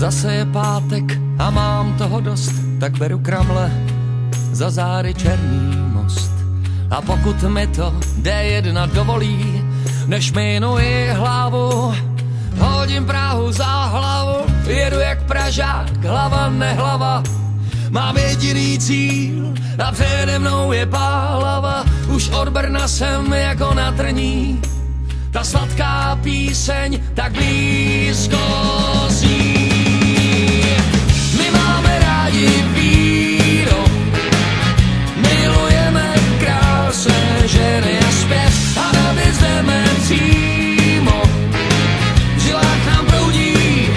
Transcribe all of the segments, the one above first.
Zase je pátek a mám toho dost, tak beru kramle za zády Černý most. A pokud mi to D1 dovolí, než minuji hlavu, hodím Prahu za hlavu, jedu jak Pražák, hlava nehlava. Mám jediný cíl a přede mnou je Pálava. Už od Brna jsem jako na trní, ta sladká píseň tak blízko zní. My máme rádi víno, milujeme krásné ženy a zpěv a na věc jdeme přímo. V žilách nám proudí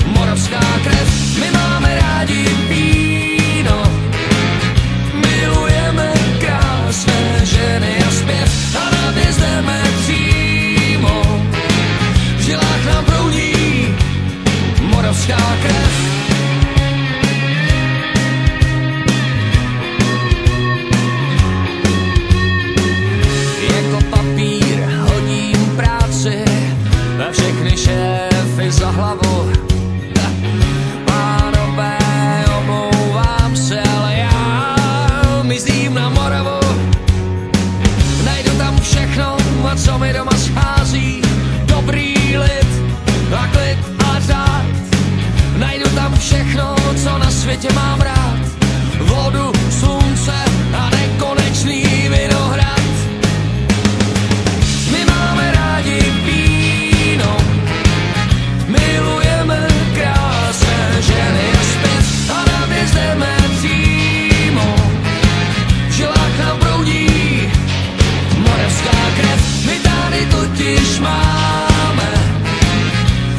moravská krev. My máme rádi víno, milujeme krásné ženy a zpěv a na věc jdeme přímo. V žilách nám proudí moravská krev. Jako papír hodím práci a všechny šéfy za hlavu. Pánové, omlouvám se, ale já myslím na Moravu. Najdu tam všechno, co mi doma schází. Dobrý lid a klid a řád. Najdu tam všechno, co na světě mám rád. Vodu, slunce a nekonečný vinohrad. My máme rádi víno, milujeme krásné ženy a zpěv a na věc jdeme přímo. V žilách nám proudí moravská krev. My tady totiž máme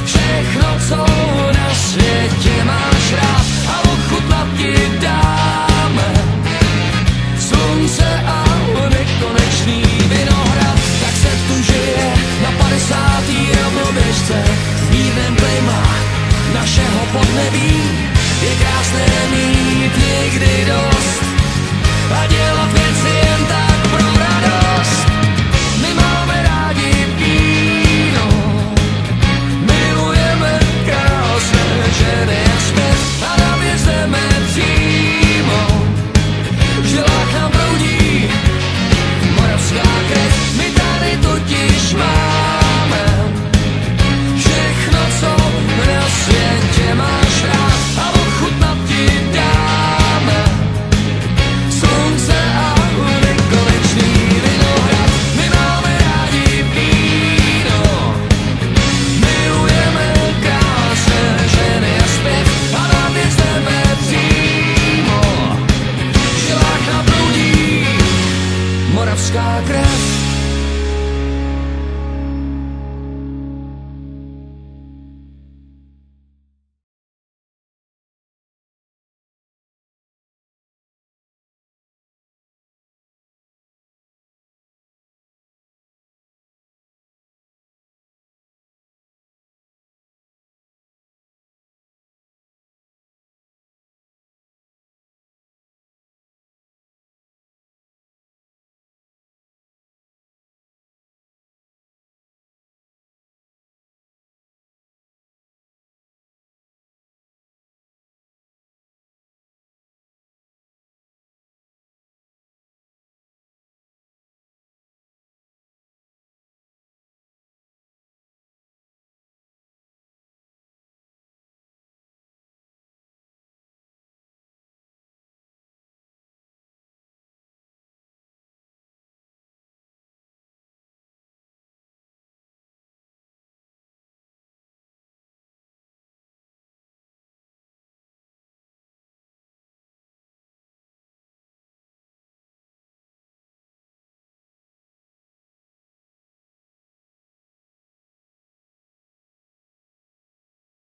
všechno, co na světě máš rád, a ochutnat ti dáme slunce a nekonečný vinohrad. Tak se tu žije na 50. rovnoběžce v mírném klima našeho podnebí. Je krásné mít někdy dost a dělat